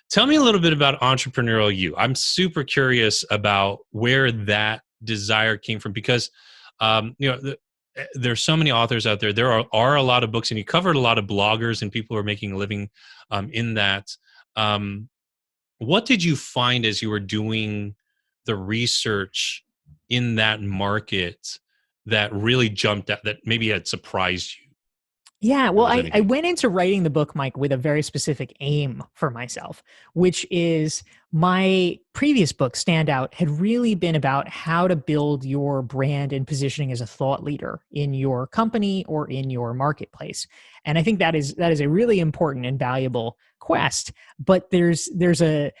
Tell me a little bit about Entrepreneurial You. I'm super curious about where that desire came from because, there's so many authors out there. There are a lot of books, and you covered a lot of bloggers and people who are making a living in that. Um, what did you find as you were doing the research in that market that really jumped out, that maybe had surprised you? Yeah, There well, was I anything. went into writing the book, Mike, with a very specific aim for myself, which is my previous book, Standout, had really been about how to build your brand and positioning as a thought leader in your company or in your marketplace. And I think that is a really important and valuable quest. But there's kind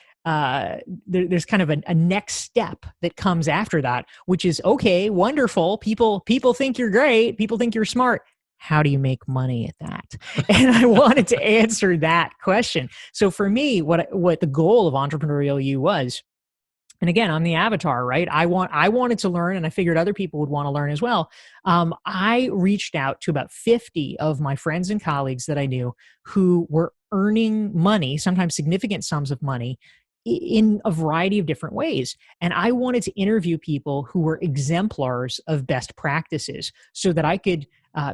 of a next step that comes after that, which is okay, wonderful. People think you're great. People think you're smart. How do you make money at that? And I wanted to answer that question. So for me, what the goal of Entrepreneurial You was, and again, I'm the avatar, right? I wanted to learn, and I figured other people would want to learn as well. I reached out to about 50 of my friends and colleagues that I knew who were earning money, sometimes significant sums of money, in a variety of different ways. And I wanted to interview people who were exemplars of best practices so that I could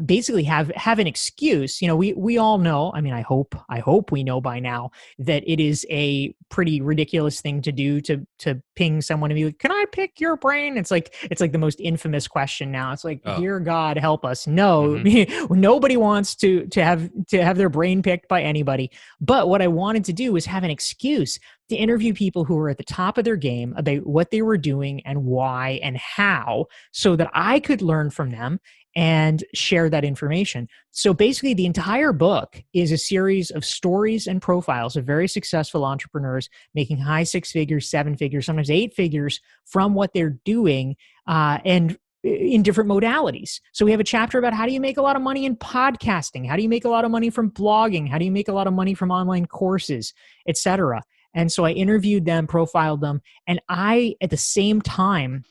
basically have an excuse. You know, we all know. I mean, I hope we know by now that it is a pretty ridiculous thing to do to ping someone and be like, "Can I pick your brain?" It's like the most infamous question now. It's like, Oh, "Dear God, help us!" No, hmm. nobody wants to have their brain picked by anybody. But what I wanted to do was have an excuse to interview people who were at the top of their game about what they were doing and why and how, so that I could learn from them and share that information. So basically, the entire book is a series of stories and profiles of very successful entrepreneurs making high six figures, seven figures, sometimes eight figures from what they're doing, and in different modalities. So we have a chapter about how do you make a lot of money in podcasting? How do you make a lot of money from blogging? How do you make a lot of money from online courses, etc.? And so I interviewed them, profiled them, and at the same time,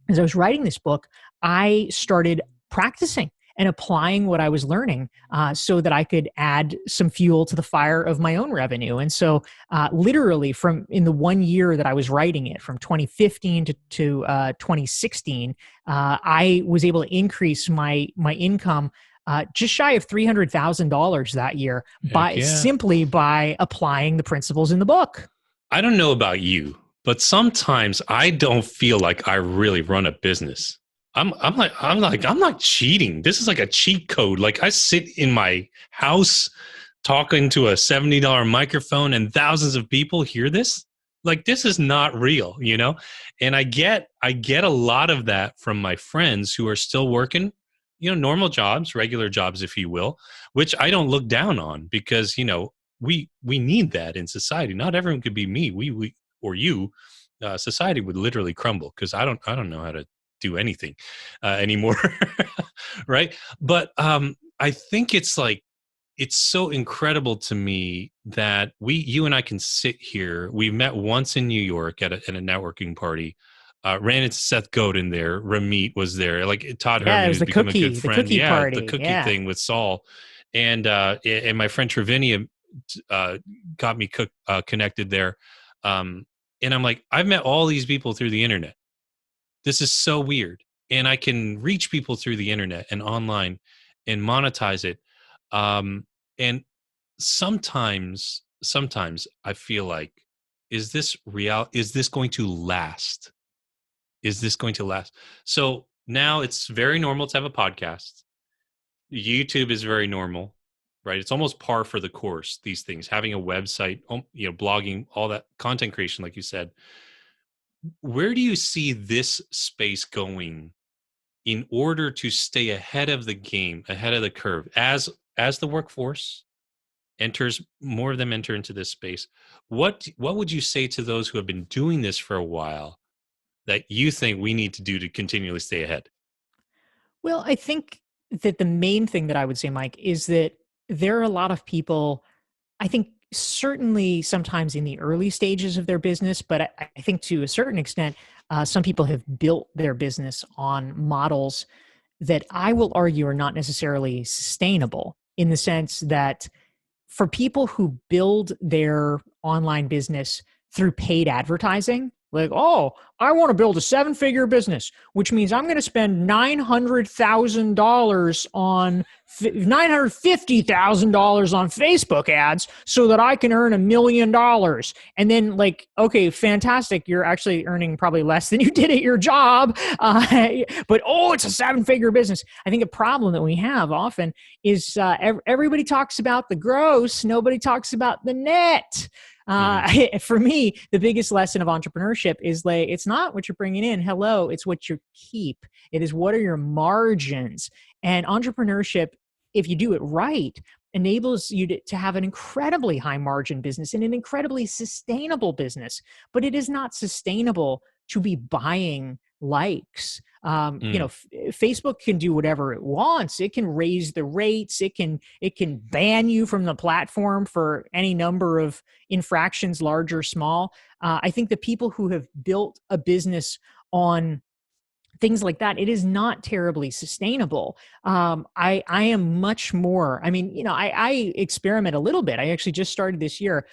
as I was writing this book, I started practicing and applying what I was learning, so that I could add some fuel to the fire of my own revenue. And so, literally, from in the 1 year that I was writing it, from 2015 to 2016, I was able to increase my income. Just shy of $300,000 that year Heck by yeah. simply by applying the principles in the book. I don't know about you, but sometimes I don't feel like I really run a business. I'm not cheating. This is like a cheat code. Like I sit in my house talking to a $70 microphone and thousands of people hear this. Like this is not real, you know? And I get a lot of that from my friends who are still working, normal jobs, regular jobs if you will, which I don't look down on because, we need that in society. Not everyone could be me. We or you. Society would literally crumble because I don't know how to do anything anymore, right? But I think it's so incredible to me that you and I can sit here. We met once in New York at a networking party. Ran into Seth Godin there. Ramit was there. Like Todd Yeah, it Herman, was who's become a good the friend. cookie Yeah, the party. cookie Yeah. thing with Saul, and my friend Trevinia got me connected there. Um, and I'm like, I've met all these people through the internet. This is so weird. And I can reach people through the internet and online and monetize it. Um, and sometimes I feel like, is this real? Is this going to last? Is this going to last? So now it's very normal to have a podcast. YouTube is very normal, right? It's almost par for the course, these things, having a website, blogging, all that content creation, like you said. Where do you see this space going in order to stay ahead of the game, ahead of the curve, as the workforce enters, more of them enter into this space? What would you say to those who have been doing this for a while that you think we need to do to continually stay ahead? Well, I think that the main thing that I would say, Mike, is that there are a lot of people, I think certainly sometimes in the early stages of their business, but I think to a certain extent, some people have built their business on models that I will argue are not necessarily sustainable, in the sense that for people who build their online business through paid advertising. Like, oh, I want to build a 7-figure business, which means I'm going to spend $900,000 on $950,000 on Facebook ads so that I can earn $1 million. And then, like, okay, fantastic. You're actually earning probably less than you did at your job. But oh, it's a 7-figure business. I think a problem that we have often is everybody talks about the gross, nobody talks about the net. For me, the biggest lesson of entrepreneurship is like, it's not what you're bringing in. Hello, it's what you keep. It is what are your margins. And entrepreneurship, if you do it right, enables you to have an incredibly high margin business and an incredibly sustainable business. But it is not sustainable to be buying likes. Facebook can do whatever it wants. It can raise the rates. It can ban you from the platform for any number of infractions, large or small. I think the people who have built a business on things like that, it is not terribly sustainable. I am much more, I mean, I experiment a little bit. I actually just started this year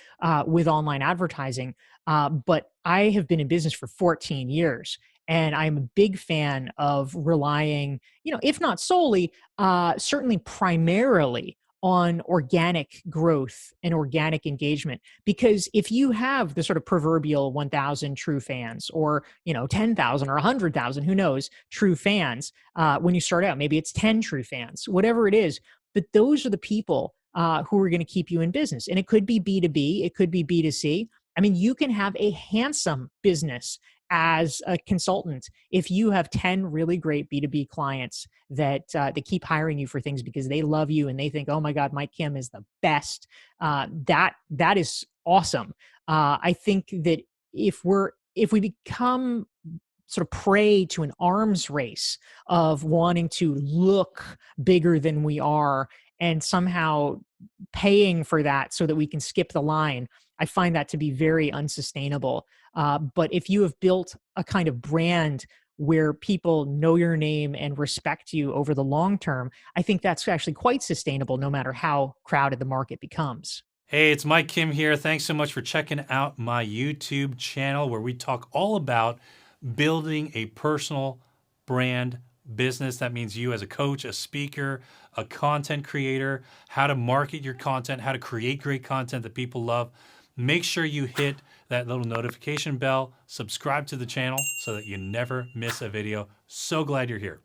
with online advertising, but I have been in business for 14 years. And I'm a big fan of relying, if not solely, certainly primarily on organic growth and organic engagement. Because if you have the sort of proverbial 1,000 true fans, or 10,000 or 100,000, who knows, true fans, when you start out, maybe it's 10 true fans, whatever it is, but those are the people who are going to keep you in business. And it could be B2B, it could be B2C. I mean, you can have a handsome business as a consultant if you have 10 really great B2B clients that they keep hiring you for things because they love you and they think, oh my God, Mike Kim is the best. That is awesome. I think that if we become sort of prey to an arms race of wanting to look bigger than we are and somehow paying for that so that we can skip the line, I find that to be very unsustainable. But if you have built a kind of brand where people know your name and respect you over the long term, I think that's actually quite sustainable no matter how crowded the market becomes. Hey, it's Mike Kim here. Thanks so much for checking out my YouTube channel where we talk all about building a personal brand business. That means you as a coach, a speaker, a content creator, how to market your content, how to create great content that people love. Make sure you hit that little notification bell, subscribe to the channel so that you never miss a video. So glad you're here.